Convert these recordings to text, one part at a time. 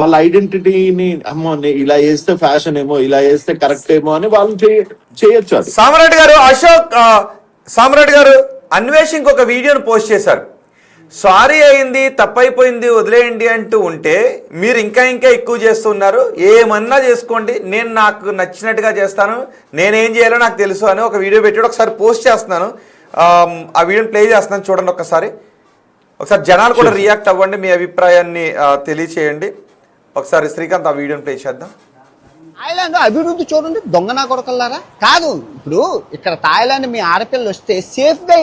వాళ్ళ ఐడెంటిటీని అమ్మో ఇలా చేస్తే ఫ్యాషన్ ఏమో, ఇలా చేస్తే కరెక్ట్ ఏమో అని వాళ్ళు చేయొచ్చు. అది సామరెడ్డి గారు, అశోక్ సామరెడ్డి గారు అన్వేష్ ఇంకొక వీడియోను పోస్ట్ చేశారు. సారీ అయింది, తప్పైపోయింది, వదిలేయండి అంటూ ఉంటే మీరు ఇంకా ఎక్కువ చేస్తున్నారు. ఏమన్నా చేసుకోండి, నేను నాకు నచ్చినట్టుగా చేస్తాను, నేనేం చేయాలో నాకు తెలుసు అని ఒక వీడియో పెట్టి ఒకసారి పోస్ట్ చేస్తున్నాను. ఆ వీడియోని ప్లే చేస్తున్నాను, చూడండి ఒకసారి జనాలు కూడా రియాక్ట్ అవ్వండి, మీ అభిప్రాయాన్ని తెలియచేయండి. ఒకసారి శ్రీకాంత్ ఆ వీడియోని ప్లే చేద్దాం. థాయిలాండ్ అభివృద్ధి చూడండి, దొంగనా కొడకల్లారా. కాదు, ఇప్పుడు ఇక్కడ థాయిలాండ్ మీ ఆడపిల్లలు వస్తే సేఫ్గా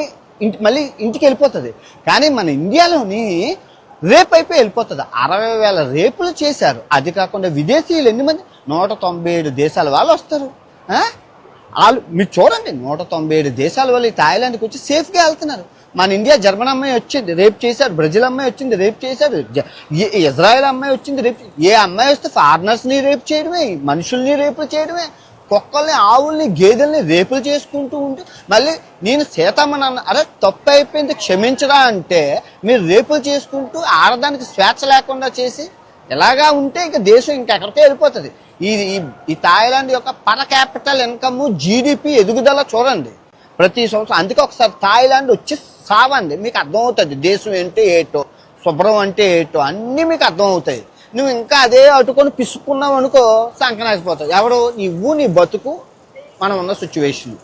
మళ్ళీ ఇంటికి వెళ్ళిపోతుంది. కానీ మన ఇండియాలోని రేప్ అయిపోయి వెళ్ళిపోతుంది. 60,000 రేపులు చేశారు. అది కాకుండా విదేశీయులు ఎన్ని మంది, 197 దేశాల వాళ్ళు వస్తారు. వాళ్ళు మీరు చూడండి, 197 దేశాల వాళ్ళు ఈ థాయిలాండ్కి వచ్చి సేఫ్గా వెళ్తున్నారు. మన ఇండియా జర్మన్ అమ్మాయి వచ్చింది, రేప్ చేశారు. బ్రెజిల్ అమ్మాయి వచ్చింది, రేప్ చేశారు. ఇజ్రాయెల్ అమ్మాయి వచ్చింది, రేప్. ఏ అమ్మాయి వస్తే ఫారినర్స్ని రేప్ చేయడమే, మనుషుల్ని రేపులు చేయడమే, కుక్కల్ని, ఆవుల్ని, గేదెల్ని రేపులు చేసుకుంటూ ఉంటే మళ్ళీ నేను సీతమ్మని అరే తప్పు అయిపోయింది క్షమించరా అంటే మీరు రేపులు చేసుకుంటూ ఆడదానికి స్వేచ్ఛ లేకుండా చేసి ఇలాగా ఉంటే ఇంకా దేశం ఇంకెక్కడికే వెళ్ళిపోతుంది. ఈ థాయిలాండ్ యొక్క పర్ క్యాపిటల్ ఇన్కమ్, జీడిపి ఎదుగుదల చూడండి ప్రతి సంవత్సరం. అందుకే ఒకసారి థాయిలాండ్ వచ్చి సావండి, మీకు అర్థమవుతుంది దేశం అంటే ఏటో, శుభ్రం అంటే ఏటో అన్నీ మీకు అర్థమవుతాయి. నువ్వు ఇంకా అదే అటుకొని పిసుకున్నావు అనుకో సంకనాకపోతావు. ఎవరు నువ్వు, నీ బతుకు, మనం ఉన్న సిచ్యువేషన్.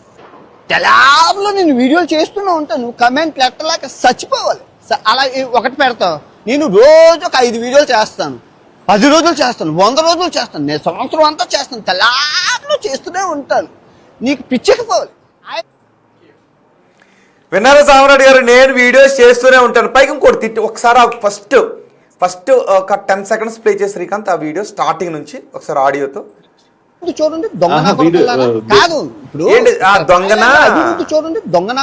తెలాబులో నేను వీడియోలు చేస్తూనే ఉంటాను, నువ్వు కమెంట్ లెట్టలేక చచ్చిపోవాలి. అలా ఒకటి పెడతావు, నేను రోజు ఒక 5 వీడియోలు చేస్తాను, 10 రోజులు చేస్తాను, 100 రోజులు చేస్తాను, నేను సంవత్సరం అంతా చేస్తాను, తెలాబులో చేస్తూనే ఉంటాను. నీకు పిచ్చెక్కిపోవాలి. విన్నారా సామరెడ్డి గారు, నేను వీడియోస్ చేస్తూనే ఉంటాను. పైకి ఇంకోటి తిట్టి ఒకసారి ఫస్ట్ ఒక 10 seconds ప్లే చేసి శ్రీకాంత్ ఆ వీడియో స్టార్టింగ్ నుంచి ఒకసారి ఆడియోతో చూడండి. దొంగనా కొడకల్లారా. కాదు, ఇప్పుడు దొంగనా చూడండి, దొంగనా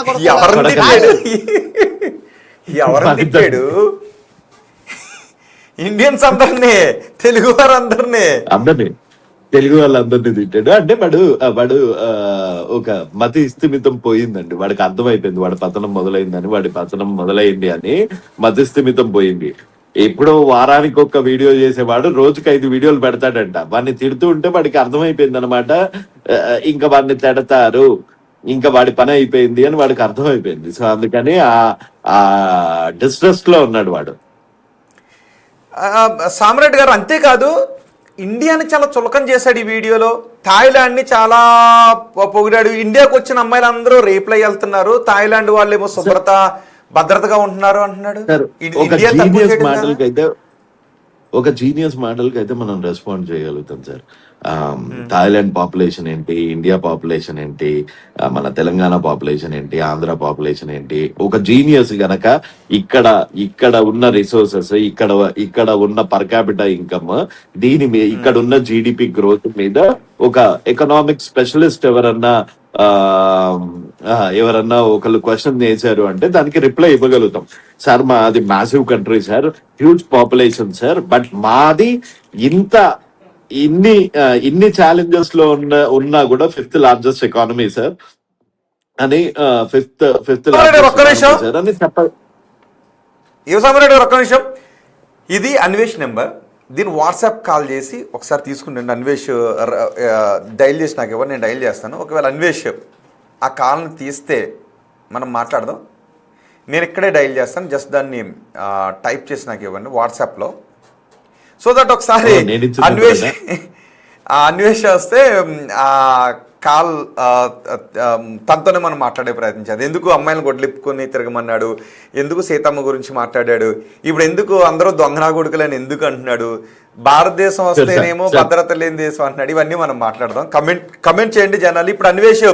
ఎవరు తిట్టాడు? ఇండియన్స్ అందరినీ, తెలుగు వారందరినీ, తెలుగు వాళ్ళందరినీ తిట్టాడు. అంటే వాడు ఒక మతి స్థిమితం పోయిందండి. వాడికి అర్థమైపోయింది వాడి పతనం మొదలైందని, వాడి పతనం మొదలైంది అని మతి స్థిమితం పోయింది. ఎప్పుడో వారానికి ఒక వీడియో చేసేవాడు రోజుకి 5 వీడియోలు పెడతాడంట. వాడిని తిడుతూ ఉంటే వాడికి అర్థమైపోయింది అనమాట, ఇంకా వాడిని తిడతారు, ఇంకా వాడి పని అయిపోయింది అని వాడికి అర్థమైపోయింది. సో అందుకని ఆ డిస్ట్రెస్ లో ఉన్నాడు వాడు. సామరెడ్డి గారు అంతేకాదు, ఇండియాని చాలా చులకం చేశాడు ఈ వీడియోలో. థాయిలాండ్ ని చాలా పొగిడాడు. ఇండియాకు వచ్చిన అమ్మాయిలందరూ రేపులు అయ్యి వెళ్తున్నారు, థాయిలాండ్ వాళ్ళేమో శుభ్రత భద్రతగా ఉంటున్నారు అంటున్నాడు. ఒక జీనియస్ మోడల్ కి అయితే మనం రెస్పాండ్ చేయగలుగుతాం సార్. థాయిలాండ్ పాపులేషన్ ఏంటి, ఇండియా పాపులేషన్ ఏంటి, మన తెలంగాణ పాపులేషన్ ఏంటి, ఆంధ్ర పాపులేషన్ ఏంటి. ఒక జీనియస్ గనక ఇక్కడ ఉన్న రిసోర్సెస్, ఇక్కడ ఉన్న పర్ క్యాపిటల్ ఇన్కమ్, దీని మీద, ఇక్కడ ఉన్న జీడిపి గ్రోత్ మీద ఒక ఎకనామిక్ స్పెషలిస్ట్ ఎవరన్నా ఒకళ్ళు క్వశ్చన్ చేశారు అంటే దానికి రిప్లై ఇవ్వగలుగుతాం. సార్ మాది massive country sir, huge population sir, but మాది ఇన్ని ఛాలెంజెస్ లో ఉన్నా కూడా 5th లార్జెస్ట్ ఎకానమీ సార్ అని, ఫిఫ్త్ సార్ అని చెప్పాలి. ఒక్క నిమిషం, ఇది అన్వేష్ నెంబర్. దీన్ని వాట్సాప్ కాల్ చేసి ఒకసారి తీసుకుంటాను. అన్వేష్ డైల్ చేసి నాకు ఇవ్వండి, నేను డైల్ చేస్తాను. ఒకవేళ అన్వేష్ ఆ కాల్ని తీస్తే మనం మాట్లాడదాం. నేను ఇక్కడే డైల్ చేస్తాను, జస్ట్ దాన్ని టైప్ చేసి నాకు ఇవ్వండి వాట్సాప్లో. సో దట్ ఒకసారి అన్వేష్ వస్తే కాల్ తనతోనే మనం మాట్లాడే ప్రయత్నించాలి. ఎందుకు అమ్మాయిలను గొడ్లిప్పుకొని తిరగమన్నాడు, ఎందుకు సీతమ్మ గురించి మాట్లాడాడు, ఇప్పుడు ఎందుకు అందరూ దొంగనా కొడుకులని ఎందుకు అంటున్నాడు, భారతదేశం వస్తేనేమో భద్రత లేని దేశం అంటున్నాడు. ఇవన్నీ మనం మాట్లాడదాం. కమెంట్ చేయండి జనాలు. ఇప్పుడు అన్వేష్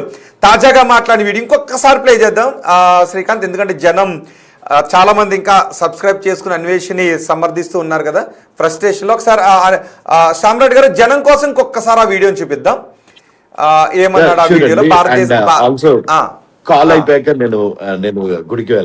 తాజాగా మాట్లాడిన వీడియో ఇంకొకసారి ప్లే చేద్దాం శ్రీకాంత్, ఎందుకంటే జనం చాలా మంది ఇంకా సబ్స్క్రైబ్ చేసుకుని అన్వేషిని సమర్థిస్తూ ఉన్నారు కదా, ఫ్రస్ట్రేషన్లో. ఒకసారి సామరెడ్డి గారు జనం కోసం ఇంకొకసారి ఆ వీడియోని చూపిద్దాం. ఏమన్నాడు ఆ వీడియోలో? భారతదేశం కాల్ అయిపోయాక నేను గుడికి